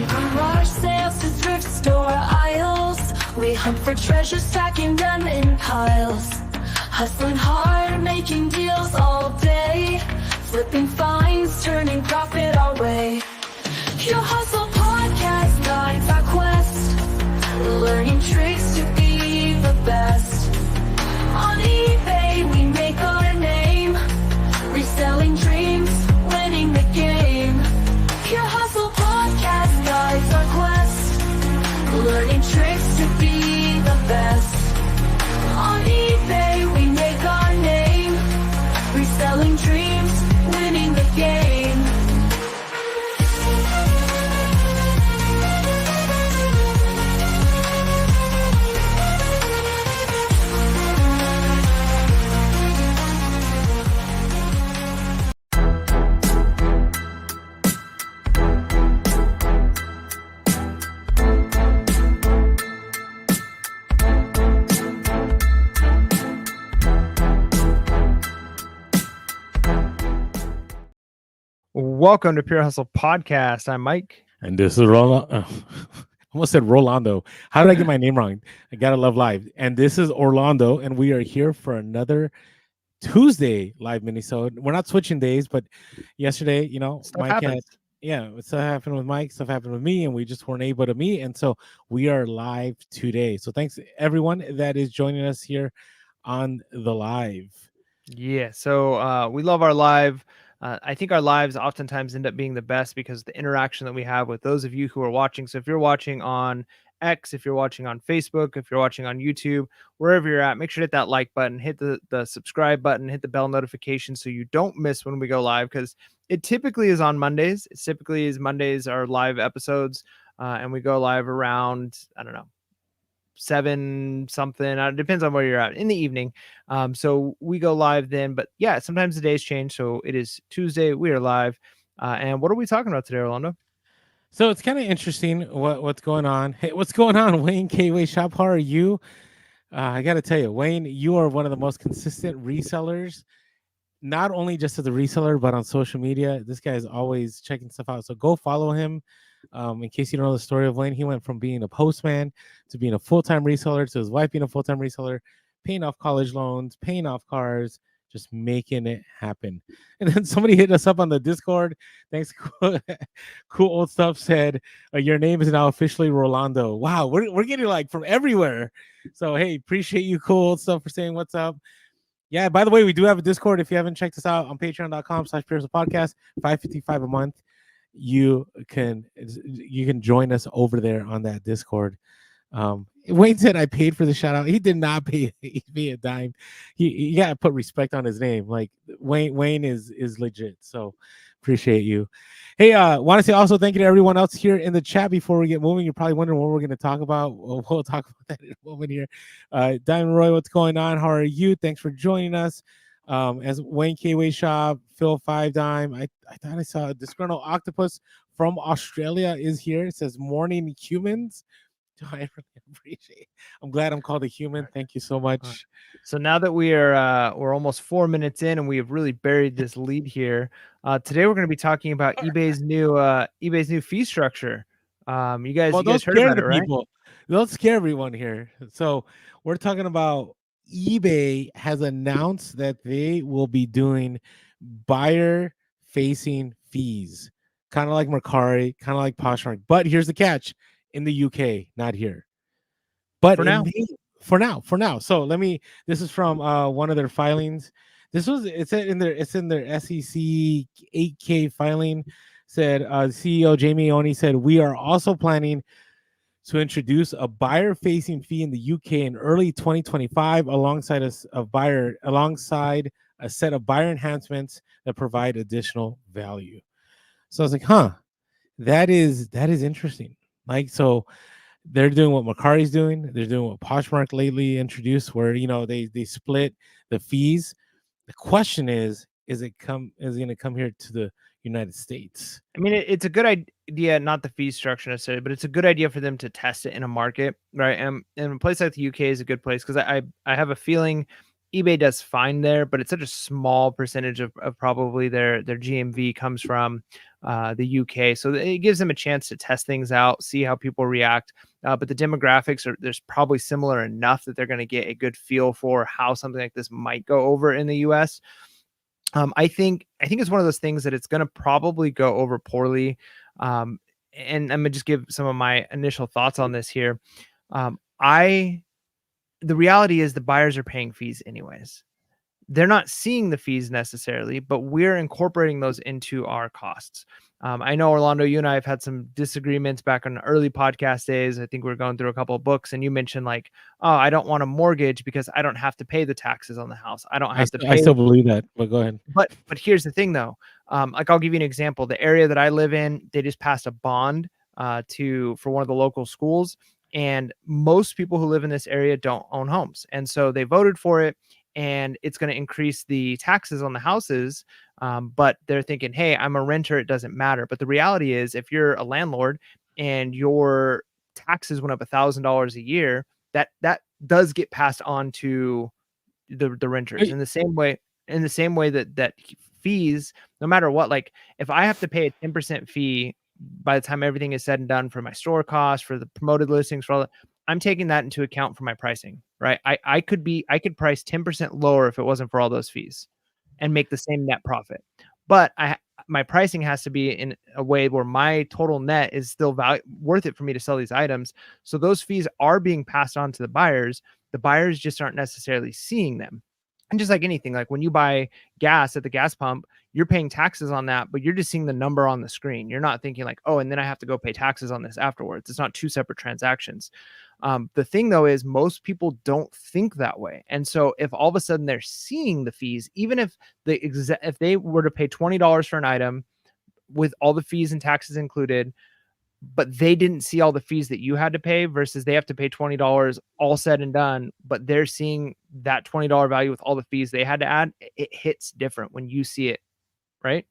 From garage sales to thrift store aisles, we hunt for treasures, stacking them in piles. Hustling hard, making deals all day, flipping finds, turning profit our way. Your Hustle Podcast guides our quest, learning tricks to be the best. On eBay we make our name, reselling dreams, winning the game. Your Hustle Podcast guides our quest, learning tricks to be the best. On eBay we make our name, reselling dreams, winning the game. Welcome to Pure Hustle Podcast. I'm Mike. And this is Rolando. Almost said Rolando. How did I get my name wrong? I gotta love live. And this is Orlando, and we are here for another Tuesday live minisode. We're not switching days, but yesterday, Mike had, stuff happened with Mike, stuff happened with me, and we just weren't able to meet. And so we are live today. So thanks everyone that is joining us here on the live. Yeah, so we love our live. I think our lives oftentimes end up being the best because of the interaction that we have with those of you who are watching. So if you're watching on X, if you're watching on Facebook, if you're watching on YouTube, wherever you're at, make sure to hit that like button, hit the subscribe button, hit the bell notification so you don't miss when we go live, because it typically is on Mondays. It typically is Mondays are live episodes, and we go live around, I don't know, 7 something. It depends on where you're at in the evening. So we go live then, but yeah, sometimes the days change. So it is Tuesday. We are live. And what are we talking about today, Orlando? So it's kind of interesting what's going on. Hey, what's going on, Wayne K-Way Shop? How are you? I got to tell you, Wayne, you are one of the most consistent resellers, not only just as a reseller, but on social media. This guy is always checking stuff out. So go follow him. In case you don't know the story of Wayne, he went from being a postman to being a full-time reseller, to his wife being a full-time reseller, paying off college loans, paying off cars, just making it happen. And then somebody hit us up on the Discord. Thanks. Cool Old Stuff said, your name is now officially Rolando. Wow, we're getting like from everywhere. So, hey, appreciate you, Cool Old Stuff, for saying what's up. Yeah, by the way, we do have a Discord. If you haven't checked us out on patreon.com/PureHustlePodcast, $5.55 a month. You can join us over there on that Discord. Wayne said I paid for the shout out. He did not pay me a dime. You gotta put respect on his name. Like Wayne is legit. So appreciate you. Hey, want to say also thank you to everyone else here in the chat. Before we get moving, you're probably wondering what we're going to talk about. We'll talk about that in a moment here. Diamond Roy, what's going on? How are you? Thanks for joining us. As Wayne K-Way Shop, Phil 5 Dime. I thought I saw a disgruntled octopus from Australia is here. It says morning humans. I really appreciate it. I'm glad I'm called a human. Thank you so much. So now that we're almost 4 minutes in and we have really buried this lead here, today we're going to be talking about eBay's new fee structure. You guys heard about it, right? People. Don't scare everyone here. So we're talking about eBay has announced that they will be doing buyer-facing fees, kind of like Mercari, kind of like Poshmark. But here's the catch: in the UK, not here. But for now. So this is from one of their filings. It's in their SEC 8K filing. Said CEO Jamie Oni said, we are also planning to introduce a buyer-facing fee in the UK in early 2025, alongside a set of buyer enhancements that provide additional value. So I was like, that is interesting. Like, so they're doing what Mercari's doing. They're doing what Poshmark lately introduced, where they split the fees. The question is it going to come here to the United States? I mean, it's a good idea, not the fee structure necessarily, but it's a good idea for them to test it in a market, right? And a place like the UK is a good place because I have a feeling eBay does fine there, but it's such a small percentage of probably their GMV comes from the UK. So it gives them a chance to test things out, see how people react. But the demographics there's probably similar enough that they're going to get a good feel for how something like this might go over in the US. I think it's one of those things that it's going to probably go over poorly. And I'm gonna just give some of my initial thoughts on this here. The reality is the buyers are paying fees anyways. They're not seeing the fees necessarily, but we're incorporating those into our costs. I know, Orlando, you and I have had some disagreements back on early podcast days. I think we we're going through a couple of books, and you mentioned like, oh, I don't want a mortgage because I don't have to pay the taxes on the house. I don't have to pay. I still believe that, but go ahead. But here's the thing though. Like I'll give you an example. The area that I live in, they just passed a bond for one of the local schools. And most people who live in this area don't own homes. And so they voted for it, and it's going to increase the taxes on the houses. But they're thinking, hey, I'm a renter, it doesn't matter. But the reality is, if you're a landlord and your taxes went up $1,000 a year, that does get passed on to the renters. In the same way that fees, no matter what, like if I have to pay a 10% fee by the time everything is said and done for my store costs, for the promoted listings, for all that, I'm taking that into account for my pricing, right? I could price 10% lower if it wasn't for all those fees and make the same net profit. But my pricing has to be in a way where my total net is still worth it for me to sell these items. So those fees are being passed on to the buyers. The buyers just aren't necessarily seeing them. And just like anything, like when you buy gas at the gas pump, you're paying taxes on that, but you're just seeing the number on the screen. You're not thinking like, oh, and then I have to go pay taxes on this afterwards. It's not two separate transactions. The thing though is most people don't think that way. And so if all of a sudden they're seeing the fees, even if if they were to pay $20 for an item with all the fees and taxes included, but they didn't see all the fees that you had to pay versus they have to pay $20 all said and done, but they're seeing that $20 value with all the fees they had to add, it hits different when you see it, right?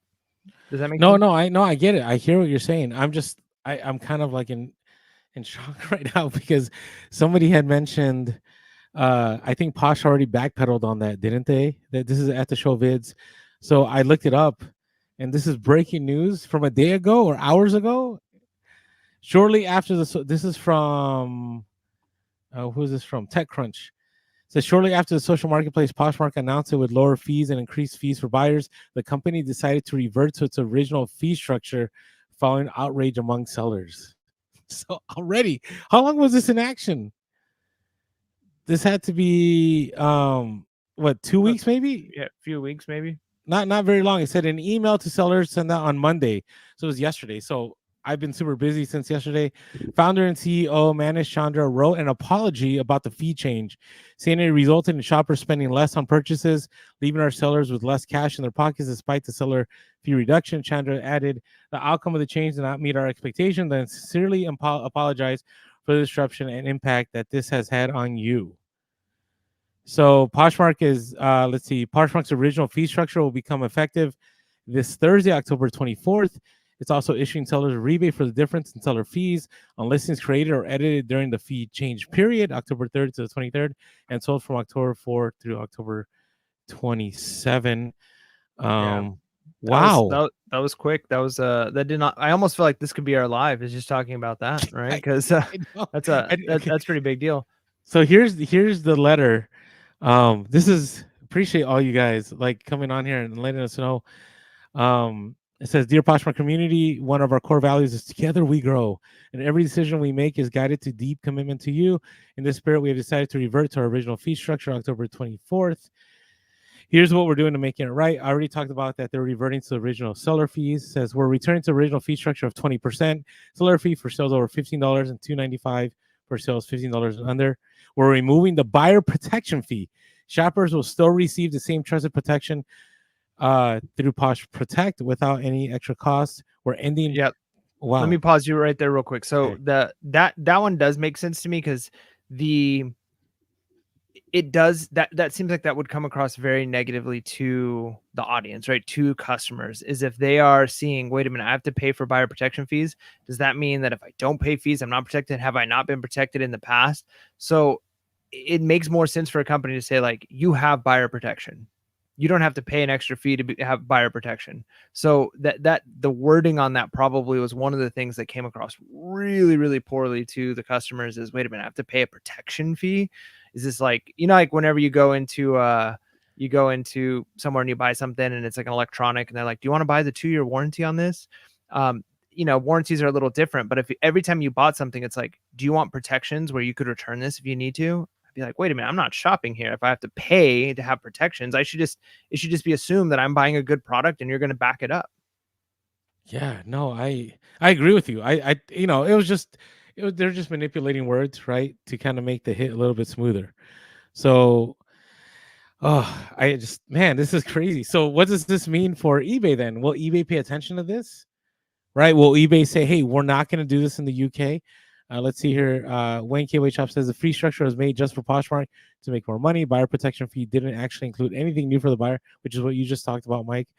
Does that make sense? No, I get it. I hear what you're saying. I'm kind of like in shock right now because somebody had mentioned, I think Posh already backpedaled on that, didn't they? That this is at the show vids. So I looked it up, and this is breaking news from a day ago or hours ago. Shortly after this is from, who is this from? TechCrunch. So shortly after the social marketplace Poshmark announced it would lower fees and increase fees for buyers, the company decided to revert to its original fee structure following outrage among sellers. So already, how long was this in action? This had to be 2 weeks maybe? Yeah, a few weeks maybe. Not very long. It said an email to sellers sent out on Monday. So it was yesterday. So I've been super busy since yesterday. Founder and CEO Manish Chandra wrote an apology about the fee change, saying it resulted in shoppers spending less on purchases, leaving our sellers with less cash in their pockets despite the seller fee reduction. Chandra added, the outcome of the change did not meet our expectations and sincerely apologize for the disruption and impact that this has had on you. So Poshmark is, Poshmark's original fee structure will become effective this Thursday, October 24th. It's also issuing sellers a rebate for the difference in seller fees on listings created or edited during the fee change period, October 3rd to the 23rd, and sold from October 4th through October 27. Wow. That was quick. That was that did not. I almost feel like this could be our live. Is just talking about that, right? Because that's pretty big deal. So here's the letter. Appreciate all you guys like coming on here and letting us know. It says, Dear Poshmark community, one of our core values is together we grow, and every decision we make is guided to deep commitment to you. In this spirit, we have decided to revert to our original fee structure October 24th. Here's what we're doing to make it right. I already talked about that they're reverting to the original seller fees. It says we're returning to the original fee structure of 20%. Seller fee for sales over $15 and $2.95 for sales $15 and under. We're removing the buyer protection fee. Shoppers will still receive the same trusted protection through Posh Protect without any extra cost. We're ending. Yep. Wow. Let me pause you right there real quick. So okay. that one does make sense to me because that seems like that would come across very negatively to the audience, right? To customers, is if they are seeing, wait a minute, I have to pay for buyer protection fees. Does that mean that if I don't pay fees, I'm not protected? Have I not been protected in the past? So it makes more sense for a company to say like, you have buyer protection. You don't have to pay an extra fee to have buyer protection. So that the wording on that probably was one of the things that came across really, really poorly to the customers is, wait a minute, I have to pay a protection fee. Is this like, like whenever you go into somewhere and you buy something and it's like an electronic and they're like, do you want to buy the 2-year warranty on this? Warranties are a little different, but if every time you bought something, it's like, do you want protections where you could return this if you need to? Be like, wait a minute, I'm not shopping here. If I have to pay to have protections, it should just be assumed that I'm buying a good product and you're going to back it up. Yeah, no, I agree with you. It was just, they're just manipulating words, right, to kind of make the hit a little bit smoother. So, man, this is crazy. So what does this mean for eBay then? Will eBay pay attention to this? Right? Will eBay say, hey, we're not going to do this in the UK? Let's see here. Wayne KW Shop says the fee structure was made just for Poshmark to make more money. Buyer protection fee didn't actually include anything new for the buyer, which is what you just talked about, Mike.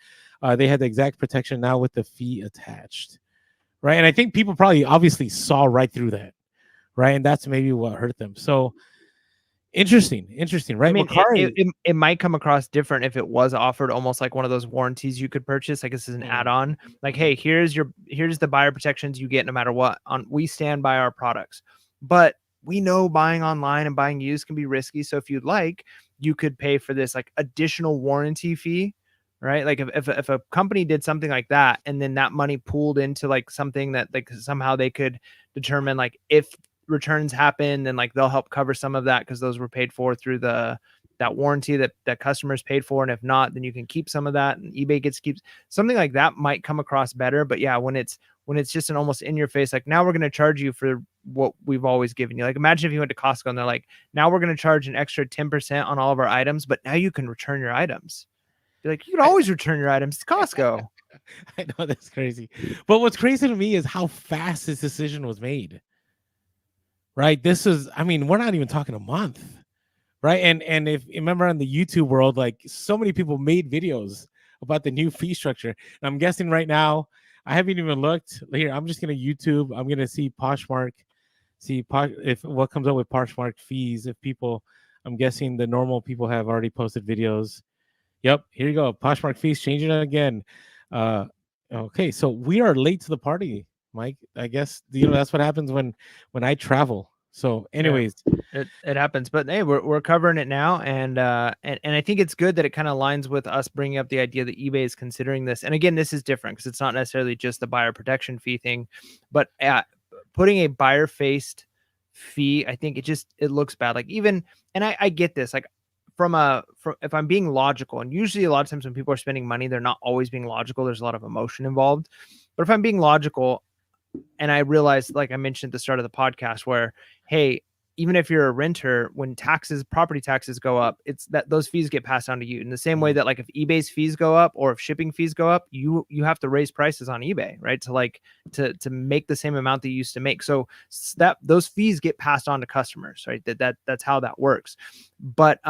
They had the exact protection now with the fee attached, right? And I think people probably obviously saw right through that, right? And that's maybe what hurt them. So interesting, right? I mean, it might come across different if it was offered almost like one of those warranties you could purchase. Like this is an add-on. Like, hey, here's the buyer protections you get no matter what. We stand by our products. But we know buying online and buying used can be risky. So if you'd like, you could pay for this like additional warranty fee, right? Like if a company did something like that and then that money pooled into like something that like somehow they could determine like if returns happen, then like they'll help cover some of that because those were paid for through that warranty that customers paid for. And if not, then you can keep some of that and eBay keeps something like that might come across better. But yeah, when it's just an almost in your face, like now we're going to charge you for what we've always given you. Like imagine if you went to Costco and they're like, now we're going to charge an extra 10% on all of our items, but now you can return your items. Be like, you can always return your items to Costco. I know that's crazy. But what's crazy to me is how fast this decision was made. Right. This is, I mean, we're not even talking a month. Right. And if you remember in the YouTube world, like so many people made videos about the new fee structure. And I'm guessing right now, I haven't even looked here. I'm just going to YouTube. I'm going to see Poshmark, if what comes up with Poshmark fees. If people, I'm guessing the normal people have already posted videos. Yep. Here you go. Poshmark fees changing it again. Okay. So we are late to the party, Mike. I guess that's what happens when I travel. So anyways, it happens, but hey, we're covering it now. And I think it's good that it kind of aligns with us bringing up the idea that eBay is considering this. And again, this is different because it's not necessarily just the buyer protection fee thing, but putting a buyer faced fee, I think it looks bad. Like even, and I get this, like if I'm being logical, and usually a lot of times when people are spending money, they're not always being logical. There's a lot of emotion involved, but if I'm being logical, and I realized, like I mentioned at the start of the podcast, where, hey, even if you're a renter, when property taxes go up, it's that those fees get passed on to you in the same way that like if eBay's fees go up or if shipping fees go up, you have to raise prices on eBay, right? To make the same amount that you used to make. So that those fees get passed on to customers, right? That's how that works. But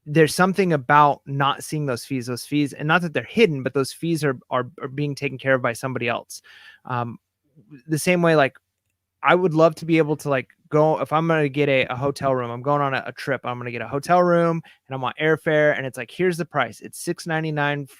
there's something about not seeing those fees, and not that they're hidden, but those fees are being taken care of by somebody else. The same way, like I would love to be able to like go, if I'm going to get a hotel room, I'm going on a trip, I'm going to get a hotel room and I'm on airfare and it's like, here's the price. It's $6.99,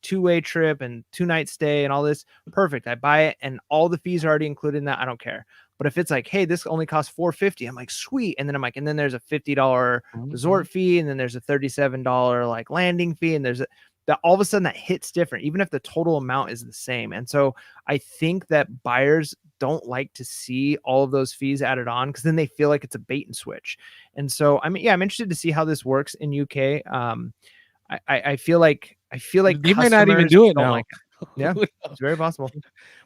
2-way trip and 2-night stay and all this. Perfect. I buy it and all the fees are already included in that. I don't care. But if it's like, hey, this only costs $4.50, I'm like, sweet. And then I'm like, and then there's a $50 resort fee. And then there's a $37 like landing fee. And there's that all of a sudden that hits different, even if the total amount is the same. And so I think that buyers don't like to see all of those fees added on because then they feel like it's a bait and switch. And so I'm interested to see how this works in UK. I feel like they might not even do it now. Like it. Yeah, it's very possible.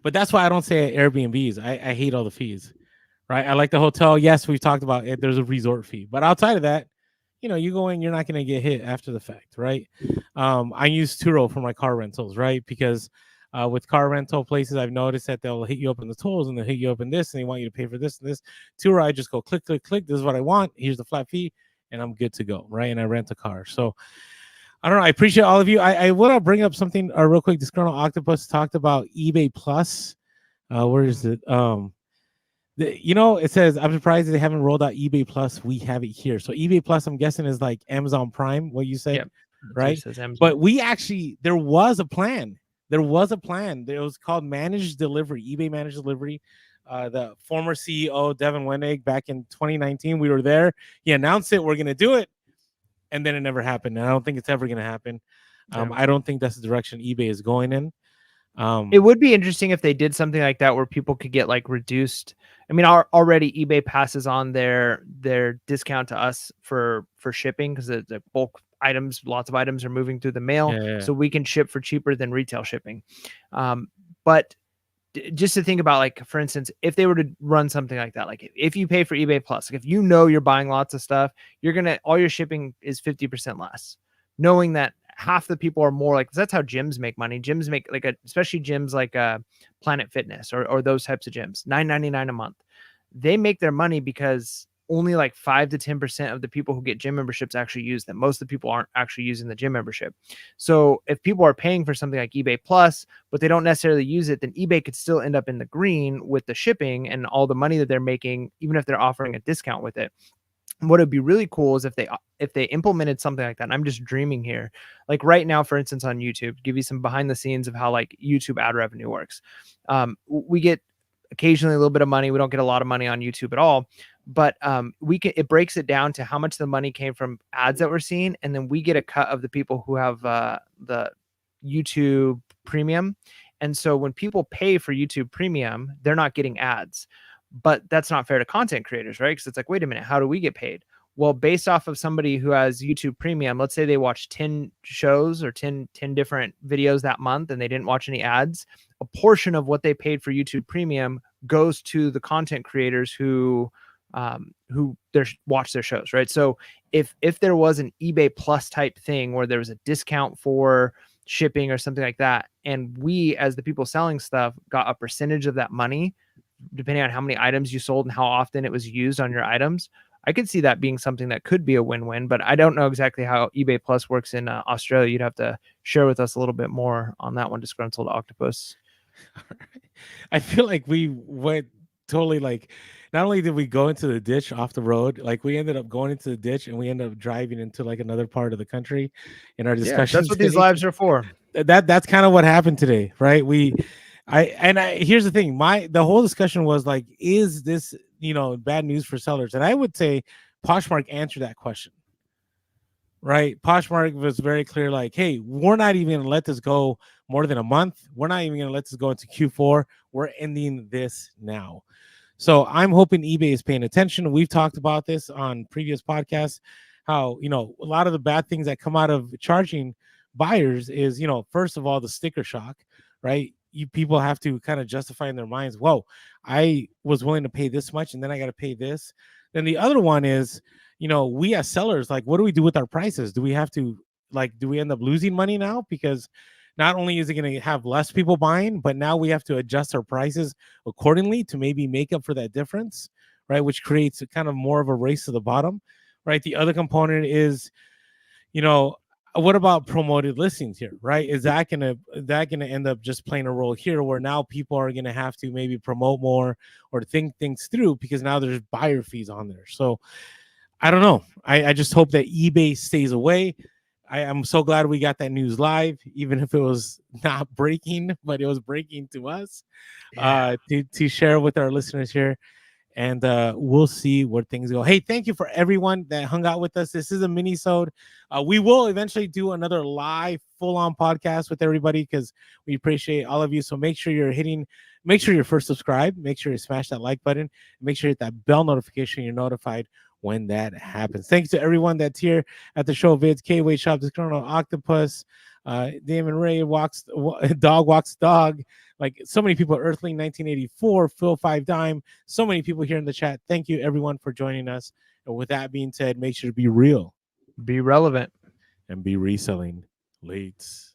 But that's why I don't say Airbnbs. I hate all the fees, right? I like the hotel. Yes, we've talked about it. There's a resort fee, but outside of that, you go in, you're not going to get hit after the fact, right? I use Turo for my car rentals, right? Because with car rental places, I've noticed that they'll hit you up in the tolls and they'll hit you up in this and they want you to pay for this and this. Turo, I just go click. This is what I want. Here's the flat fee and I'm good to go, right? And I rent a car. So I don't know. I appreciate all of you. I want to bring up something real quick. Disgruntled Octopus talked about eBay Plus. Where is it? It says, I'm surprised they haven't rolled out eBay Plus. We have it here. So eBay Plus, I'm guessing, is like Amazon Prime, what you said, Yep. That's what it right? says, Amazon. But there was a plan. There was a plan. It was called Managed Delivery, eBay Managed Delivery. The former CEO, Devin Wenig, back in 2019, we were there. He announced it. We're going to do it. And then it never happened. And I don't think it's ever going to happen. Yeah. I don't think that's the direction eBay is going in. It would be interesting if they did something like that where people could get like reduced. I mean, already eBay passes on their discount to us for shipping because the bulk items, lots of items are moving through the mail, so we can ship for cheaper than retail shipping. But just to think about, like, for instance, if they were to run something like that, like if you pay for eBay Plus, like if you know you're buying lots of stuff, all your shipping is 50% less, knowing that half the people are more like, that's how gyms make money. Gyms make especially gyms like Planet Fitness or those types of gyms, $9.99 a month. They make their money because only like 5 to 10% of the people who get gym memberships actually use them. Most of the people aren't actually using the gym membership. So if people are paying for something like eBay Plus, but they don't necessarily use it, then eBay could still end up in the green with the shipping and all the money that they're making, even if they're offering a discount with it. What would be really cool is if they implemented something like that. And I'm just dreaming here. Like right now, for instance, on YouTube, give you some behind the scenes of how like YouTube ad revenue works. We get occasionally a little bit of money. We don't get a lot of money on YouTube at all, but it breaks it down to how much the money came from ads that we're seeing, and then we get a cut of the people who have the YouTube Premium. And so when people pay for YouTube Premium, they're not getting ads. But that's not fair to content creators, right? Because it's like, wait a minute, how do we get paid? Well, based off of somebody who has YouTube Premium, let's say they watch 10 shows or 10 different videos that month and they didn't watch any ads, a portion of what they paid for YouTube Premium goes to the content creators who watch their shows, right? So if there was an eBay Plus type thing where there was a discount for shipping or something like that, and we as the people selling stuff got a percentage of that money, depending on how many items you sold and how often it was used on your items, I could see that being something that could be a win-win. But I don't know exactly how eBay Plus works in Australia. You'd have to share with us a little bit more on that one, Disgruntled Octopus. I feel like we went totally like, not only did we go into the ditch off the road, like we ended up going into the ditch and we ended up driving into like another part of the country in our discussion. That's what these lives are for. That's kind of what happened today, right? Here's the thing. The whole discussion was like, is this, bad news for sellers? And I would say Poshmark answered that question, right? Poshmark was very clear, like, hey, we're not even going to let this go more than a month. We're not even going to let this go into Q4. We're ending this now. So I'm hoping eBay is paying attention. We've talked about this on previous podcasts, how, a lot of the bad things that come out of charging buyers is, first of all, the sticker shock, right? People have to kind of justify in their minds, whoa, I was willing to pay this much and then I got to pay this. Then the other one is, we as sellers, like, what do we do with our prices? Do we have to, like, do we end up losing money now? Because not only is it going to have less people buying, but now we have to adjust our prices accordingly to maybe make up for that difference, right? Which creates a kind of more of a race to the bottom, right? The other component is, what about promoted listings here, right? Is that gonna end up just playing a role here, where now people are gonna have to maybe promote more or think things through because now there's buyer fees on there? So I don't know. I just hope that eBay stays away. I'm so glad we got that news live, even if it was not breaking, but it was breaking to us, to share with our listeners here. And we'll see where things go. Hey, thank you for everyone that hung out with us. This is a mini-sode. We will eventually do another live full-on podcast with everybody because we appreciate all of you. So make sure you're first subscribed. Make sure you smash that like button. Make sure you hit that bell notification. You're notified when that happens. Thanks to everyone that's here at the show vids. K-Way Shop, Disgruntled Octopus, Damon Ray Dog Walks Dog. Like so many people, Earthling 1984, Phil 5 Dime, so many people here in the chat. Thank you everyone for joining us. And with that being said, make sure to be real, be relevant, and be reselling. Lates.